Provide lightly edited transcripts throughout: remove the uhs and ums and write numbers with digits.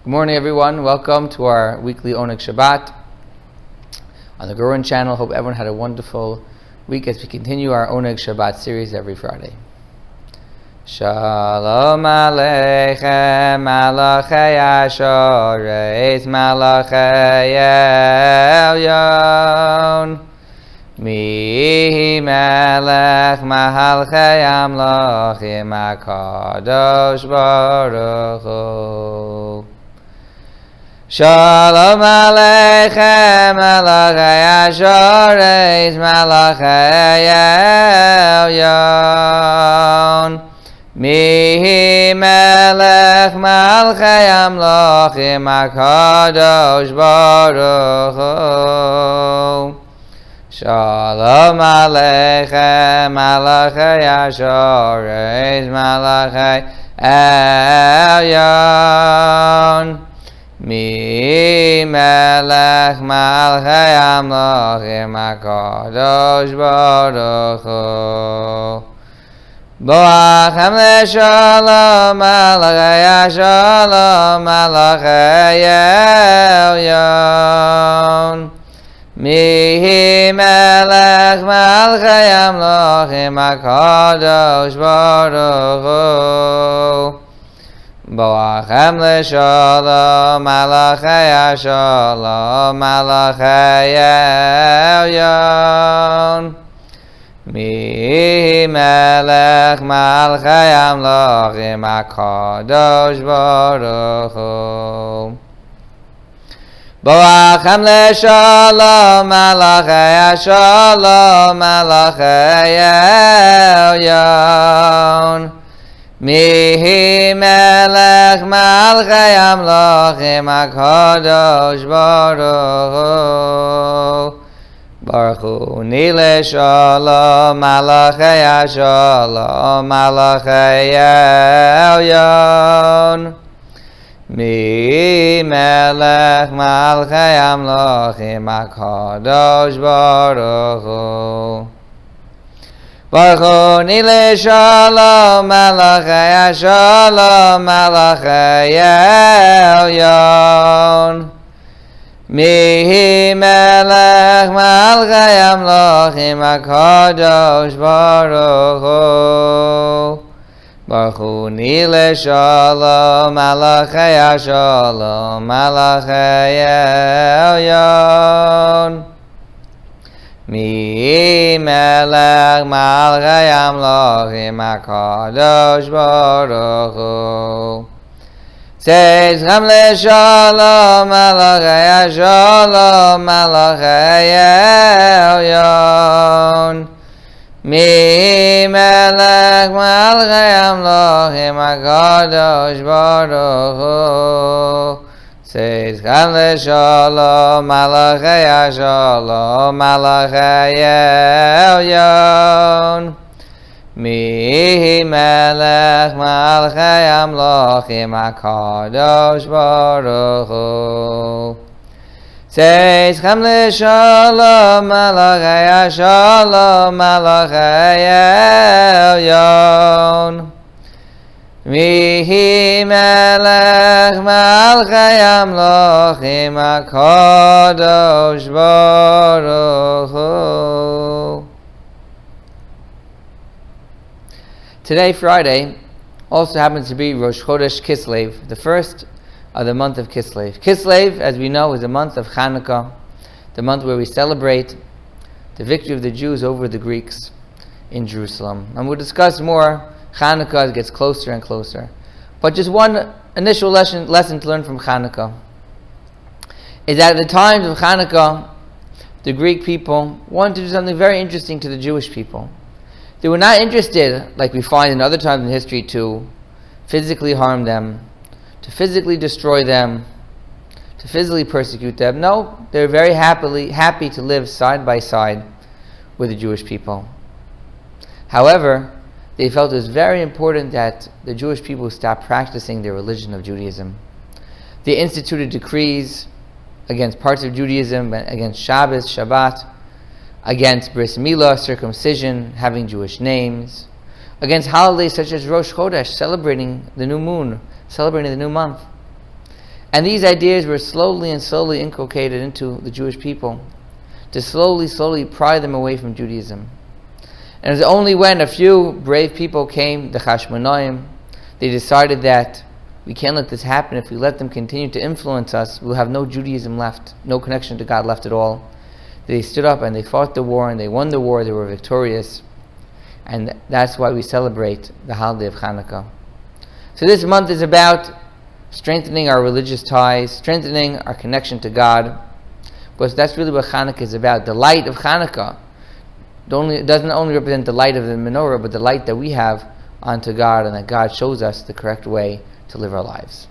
Good morning, everyone. Welcome to our weekly Oneg Shabbat on the Gurwin channel. Hope everyone had a wonderful week as we continue our Oneg Shabbat series every Friday. Shalom Aleichem, Malachei Ashoreis, Malachei Elyon. Mi melech mahalchei amlochim HaKadosh Baruch Hu. Shalom Aleichem, Malachei Ashoreis, Malachei Elyon. Mi melech malchei amlochim HaKadosh Baruch Hu. Shalom Aleichem, Malachei Ashoreis, Malachei Elyon. Mi melech malchei amlochim HaKadosh Baruch Hu. Boachem leShalom, Malachei Asholom, Malachei Elyon. Mi melech malchei amlochim HaKadosh Baruch Hu. Boachem leShalom, Malachei Asholom, Malachei Elyon. Mi melech malchei amlochim HaKadosh Baruch Hu. Boachem leShalom, Malachei Asholom, Malachei Elyon. Mi melech malchei amlochim HaKadosh Baruch Hu. Baruch Hu ni leShalom, Malachei Asholom, Malachei Elyon. Mi melech malchei amlochim HaKadosh Baruch Hu. Baruch Hu ni leShalom, Malachei Asholom, Malachei Elyon. Mi melech malchei amlochim HaKadosh Baruch Hu. Baruch Hu ni leShalom, Malachei Asholom, Malachei Elyon. Mi melech malchei amlochim HaKadosh Baruch Hu. Seizchem leShalom, Malachei Asholom, Malachei Elyon. Mi melech malchei amlochim HaKadosh Baruch Hu. Seizchem leShalom, Malachei Asholom, Malachei Elyon. Mi melech malchei amlochim HaKadosh Baruch Hu. Seizchem leShalom, Malachei Asholom, Malachei Elyon. Mi melech malchei amlochim HaKadosh Baruch Hu. Today, Friday, also happens to be Rosh Chodesh Kislev, the first of the month of Kislev. Kislev, as we know, is the month of Hanukkah, the month where we celebrate the victory of the Jews over the Greeks in Jerusalem. And we'll discuss more Hanukkah as it gets closer and closer. But just one initial lesson to learn from Hanukkah is that at the times of Hanukkah, the Greek people wanted to do something very interesting to the Jewish people. They were not interested, like we find in other times in history, to physically harm them, to physically destroy them, to physically persecute them. No, they were very happy to live side by side with the Jewish people. However, they felt it was very important that the Jewish people stop practicing their religion of Judaism. They instituted decrees against parts of Judaism, against Shabbos, Shabbat, against Bris Milah, circumcision, having Jewish names, against holidays such as Rosh Chodesh, celebrating the new moon, celebrating the new month. And these ideas were slowly and slowly inculcated into the Jewish people to slowly pry them away from Judaism. And it was only when a few brave people came, the Chashmonaim, they decided that we can't let this happen. If we let them continue to influence us, we'll have no Judaism left, no connection to God left at all. They stood up and they fought the war and they won the war, they were victorious. And that's why we celebrate the holiday of Hanukkah. So this month is about strengthening our religious ties, strengthening our connection to God. Because that's really what Hanukkah is about. The light of Hanukkah it doesn't only represent the light of the menorah, but the light that we have onto God, and that God shows us the correct way to live our lives.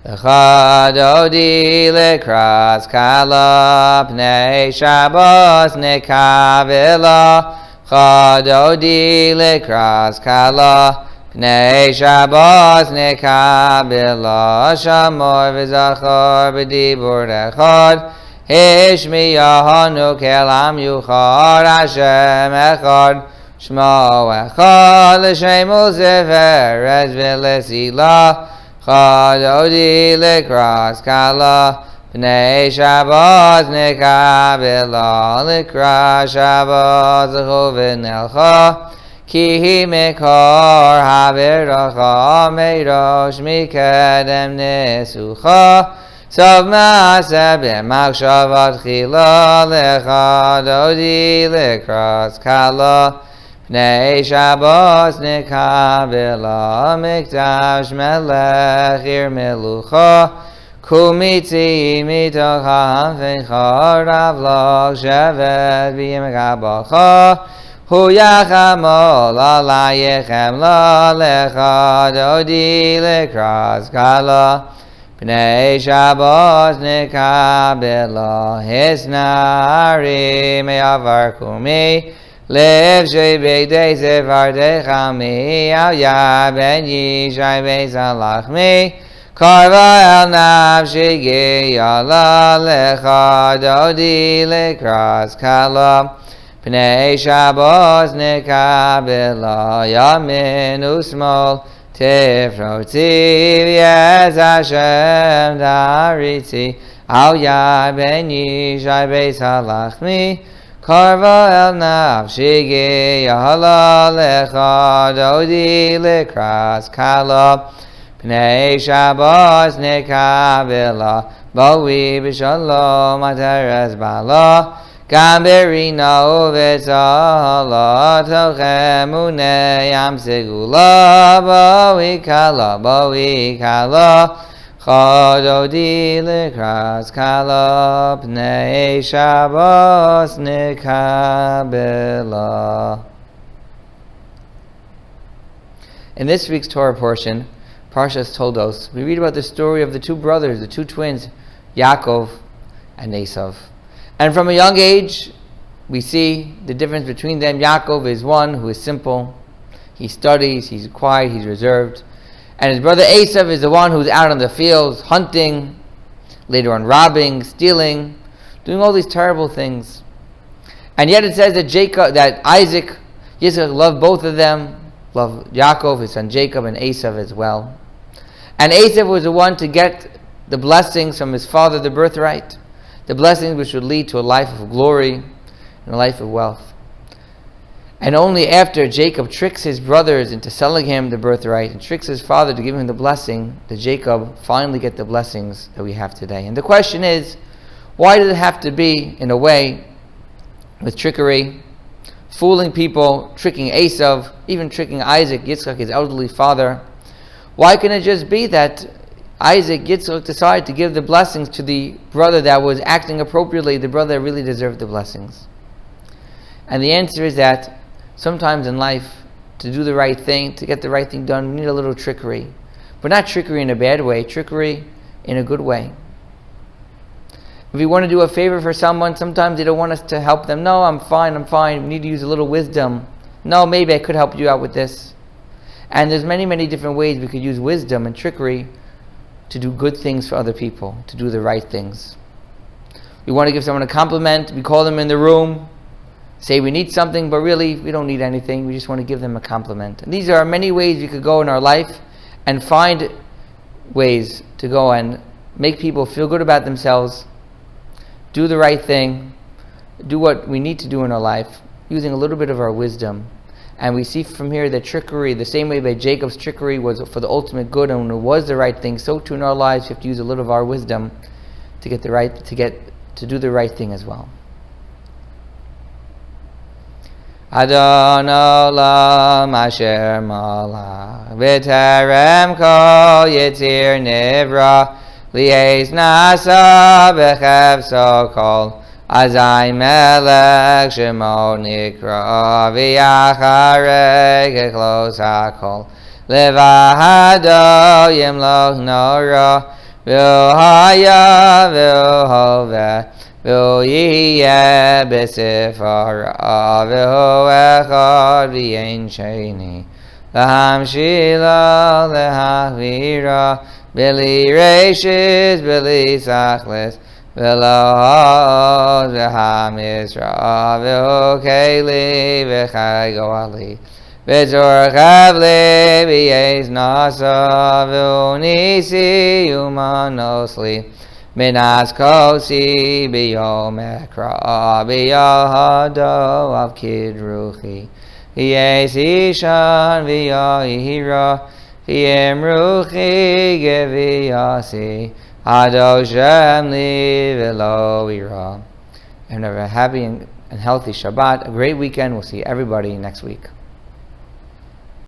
L'chadodi lekras kala pnei Shabbos nekavela. Chadodi lekras kala pnei Shabbos nekavela. Shamor v'zachor b'dibur echad. Hishmiyahanu kelam yuchar Hashem echad. Shmo echad l'shemu zeferes v'lesilah. Chadodi lekras kala pnei Shabbos nekavela. Lekras Shabbos l'chovin elcha. Ki hi mekor haviracha meirosh mikedem nesucha. Sov maaseh b'machshavat chila lechadodi lekras kala pnei Shabbos nekavela. Mikdash melech ir melucha kumitzi mitoch ha'anfecha ravloch shevet b'yim gabacha hu yachamol alayechem la lechadodi lekras kala pnei Shabbos nekabela. Hisnari me'avar kumi lev shebeidei zevardecha mi al yad ben yishai beizalach mi karva el nafshi geyala lechadodi lekras kala pnei Shabbos nekabela. Yamin usmol Tifroti v'yez Hashem daritzi al yad ben yishai beis halachmi karva el nafshi ge'yala lechadodi lekras kala pnei Shabbos nekavela. Boi b'shalom ateres bala gam berina uvetzala tochem unei am segula. Boi kala chadodi lekras kala pnei Shabbos nekabela. In this week's Torah portion, Parshas Toldos, we read about the story of the two brothers, the two twins, Yaakov and Esav. And from a young age, we see the difference between them. Yaakov is one who is simple. He studies, he's quiet, he's reserved. And his brother Esav is the one who's out on the fields, hunting, later on robbing, stealing, doing all these terrible things. And yet it says that Isaac, Yitzchak loved both of them, loved Yaakov, his son Jacob, and Esav as well. And Esav was the one to get the blessings from his father, the birthright. The blessings which would lead to a life of glory and a life of wealth. And only after Jacob tricks his brothers into selling him the birthright and tricks his father to give him the blessing, did Jacob finally get the blessings that we have today. And the question is, why did it have to be, in a way, with trickery, fooling people, tricking Esav, even tricking Isaac, Yitzchak, his elderly father? Why couldn't it just be that Isaac, Yitzchak decided to give the blessings to the brother that was acting appropriately, the brother that really deserved the blessings? And the answer is that sometimes in life, to do the right thing, to get the right thing done, we need a little trickery. But not trickery in a bad way, trickery in a good way. If we want to do a favor for someone, sometimes they don't want us to help them. No, I'm fine. We need to use a little wisdom. No, maybe I could help you out with this. And there's many, many different ways we could use wisdom and trickery to do good things for other people, to do the right things. We want to give someone a compliment, we call them in the room, say we need something, but really we don't need anything, we just want to give them a compliment. And these are many ways we could go in our life, and find ways to go and make people feel good about themselves, do the right thing, do what we need to do in our life, using a little bit of our wisdom. And we see from here that trickery, the same way that Jacob's trickery was for the ultimate good and it was the right thing, so too in our lives we have to use a little of our wisdom to do the right thing as well. Adon Olam Asher Malach B'Terem Kol Yitzir Nivra Li'ez Nasa B'Chevso Kol Azai Melech Shemo Nikra V'Yacharei Keklos HaKol Levahado Yimloch Nora V'Haya V'Hoveh V'Yiyeh B'Sifara V'Echad V'Yein Sheni L'Hamshila L'Havira B'Li Reishis B'Li Sachlis V'Lo V'Hamisra V'Okeli V'Chai Goali V'Zor Chavli V'Yez Nasa V'Unisi Umanosli Minas Kosi B'Yom Ekra B'Yahado Av Kidruchi V'Yez Ishan V'Yahira V'Yem Ruchi Geviyasi Hado Shem Li V'Lo Ira. And have a happy and healthy Shabbat, a great weekend. We'll see everybody next week.